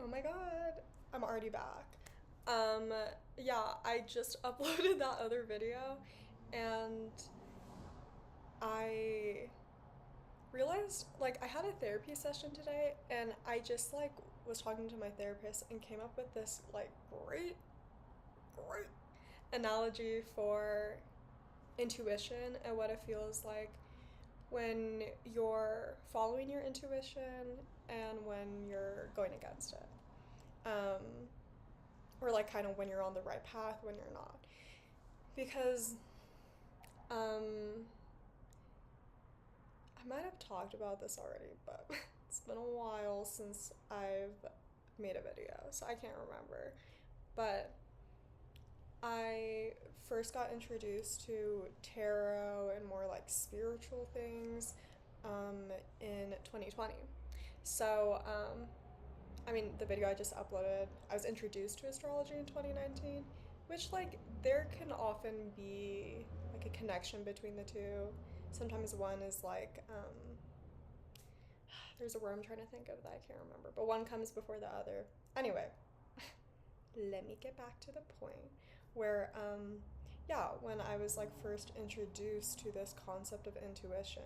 Oh my god, I'm already back. Yeah, I just uploaded that other video and I realized like I had a therapy session today and I just like was talking to my therapist and came up with this like great analogy for intuition and what it feels like when you're following your intuition and when you're going against it. Um, or like kind of when you're on the right path, when you're not. Because um, I might have talked about this already, but it's been a while since I've made a video, so I can't remember. But I first got introduced to tarot and more like spiritual things in 2020. So, I mean, the video I just uploaded, I was introduced to astrology in 2019, which, like, there can often be like a connection between the two. Sometimes one is like, there's a word I'm trying to think of that I can't remember, but one comes before the other. Anyway, let me get back to the point where yeah, when I was like first introduced to this concept of intuition,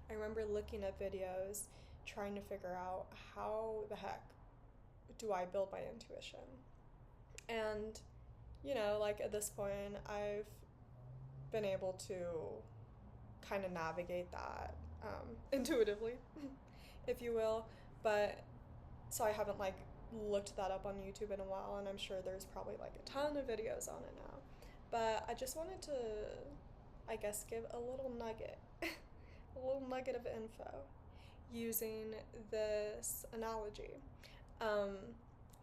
I remember looking at videos trying to figure out how the heck do I build my intuition. And like at this point I've been able to kind of navigate that intuitively if you will, but so I haven't like looked that up on YouTube in a while, and I'm sure there's probably like a ton of videos on it now. But I just wanted to, I guess, give a little nugget, a little nugget of info using this analogy. Um,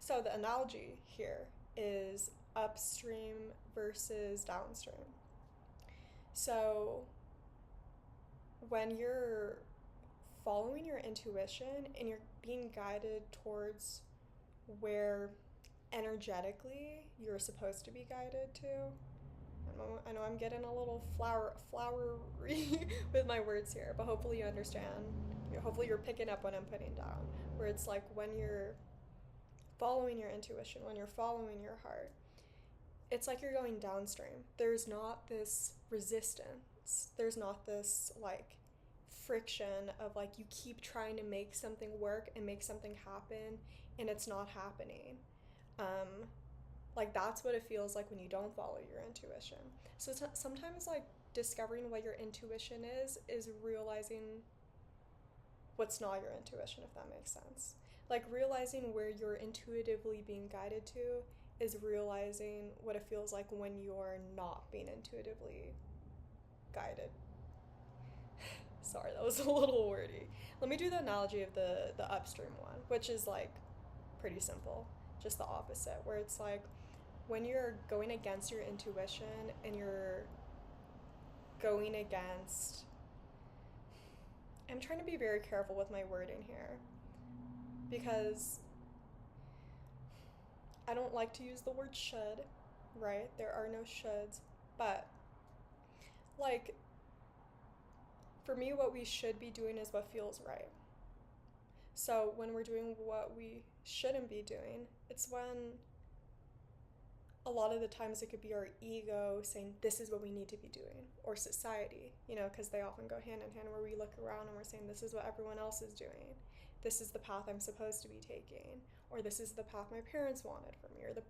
so the analogy here is upstream versus downstream. So when you're following your intuition and you're being guided towards where energetically you're supposed to be guided to. I know I'm getting a little flowery with my words here, but hopefully you understand. Hopefully you're picking up what I'm putting down. Where it's like when you're following your intuition, when you're following your heart, it's like you're going downstream. There's not this resistance. There's not this like friction of like you keep trying to make something work and make something happen and it's not happening. Um, like that's what it feels like when you don't follow your intuition. So sometimes like discovering what your intuition is realizing what's not your intuition, if that makes sense. Like realizing where you're intuitively being guided to is realizing what it feels like when you're not being intuitively guided. Sorry, that was a little wordy. Let me do the analogy of the upstream one, which is like pretty simple, just the opposite, where it's like when you're going against your intuition and you're going against, I'm trying to be very careful with my wording here because I don't like to use the word should, right? There are no shoulds, but like for me, what we should be doing is what feels right. So when we're doing what we shouldn't be doing, it's when a lot of the times it could be our ego saying this is what we need to be doing, or society, because they often go hand in hand, where we look around and we're saying this is what everyone else is doing, this is the path I'm supposed to be taking, or this is the path my parents wanted for me, or the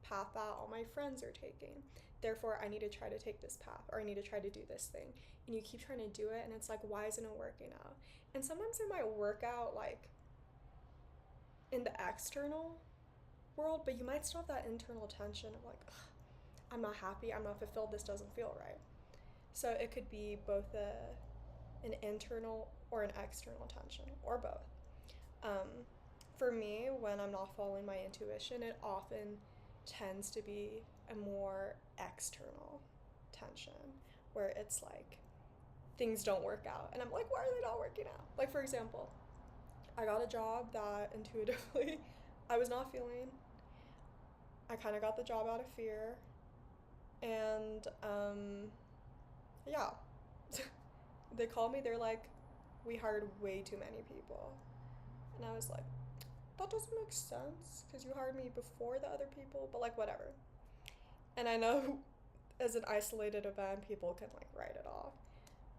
path that all my friends are taking. Therefore, I need to try to take this path, or I need to try to do this thing. And you keep trying to do it, and it's like, why isn't it working out? And sometimes it might work out like in the external world, but you might still have that internal tension of like, I'm not happy, I'm not fulfilled, this doesn't feel right. So it could be both an internal or an external tension, or both. For me, when I'm not following my intuition, it often tends to be a more external tension, where it's like things don't work out, and I'm like, why are they not working out? Like, for example, I got a job that intuitively I was not feeling. I kind of got the job out of fear, and yeah, they called me. They're like, we hired way too many people, and I was like, that doesn't make sense because you hired me before the other people, but like whatever. And I know as an isolated event, people can like write it off.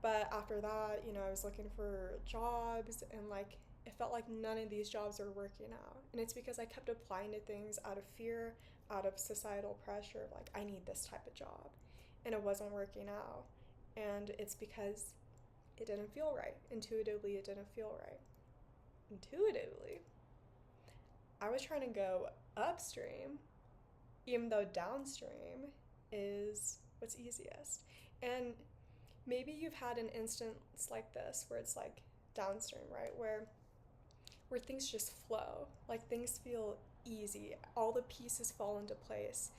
But after that, I was looking for jobs and like it felt like none of these jobs are working out. And it's because I kept applying to things out of fear, out of societal pressure, like I need this type of job. And it wasn't working out. And it's because it didn't feel right. Intuitively, it didn't feel right. Intuitively, I was trying to go upstream, even though downstream is what's easiest. And maybe you've had an instance like this where it's like downstream, right? Where things just flow. Like things feel easy. All the pieces fall into place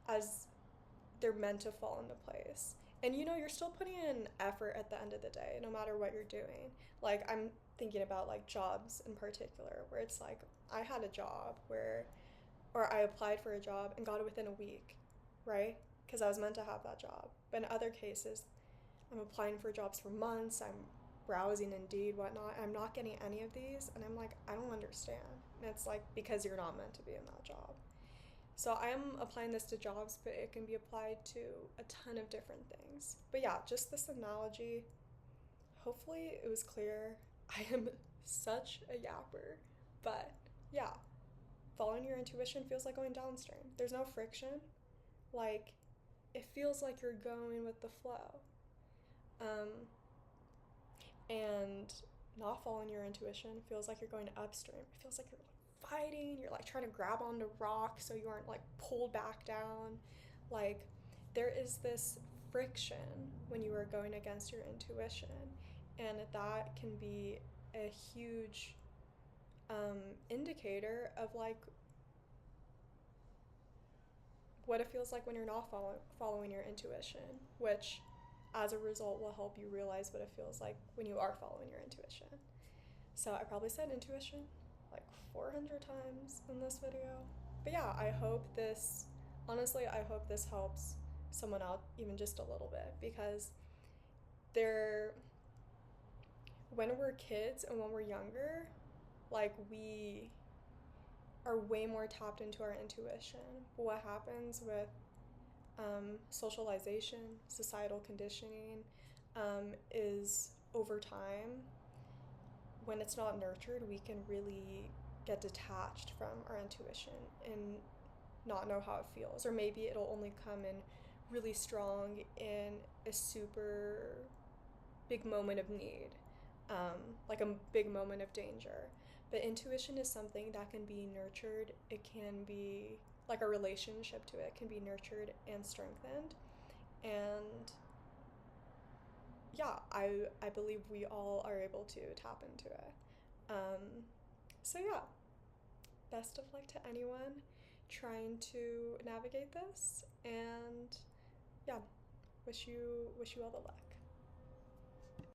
as they're meant to fall into place. And you're still putting in effort at the end of the day, no matter what you're doing. Like I'm thinking about like jobs in particular, where it's like I had a job or I applied for a job and got it within a week, right? Because I was meant to have that job. But in other cases, I'm applying for jobs for months, I'm browsing Indeed, whatnot, and I'm not getting any of these, and I'm like, I don't understand. And it's like, because you're not meant to be in that job. So I am applying this to jobs, but it can be applied to a ton of different things. But yeah, just this analogy, hopefully it was clear. I am such a yapper, but yeah, following your intuition feels like going downstream. There's no friction. Like, it feels like you're going with the flow. And not following your intuition feels like you're going upstream. It feels like you're like fighting, you're like trying to grab onto rocks so you aren't like pulled back down. Like there is this friction when you are going against your intuition, and that can be a huge indicator of like what it feels like when you're not following your intuition, which as a result will help you realize what it feels like when you are following your intuition. So I probably said intuition like 400 times in this video. But yeah, I hope this helps someone out even just a little bit, because when we're kids and when we're younger, like we are way more tapped into our intuition. But what happens with socialization, societal conditioning, is over time, when it's not nurtured, we can really get detached from our intuition and not know how it feels. Or maybe it'll only come in really strong in a super big moment of need, like a big moment of danger. But intuition is something that can be nurtured. It can be like a relationship to it, can be nurtured and strengthened. And yeah, I believe we all are able to tap into it. So yeah, best of luck to anyone trying to navigate this, and yeah, wish you all the luck.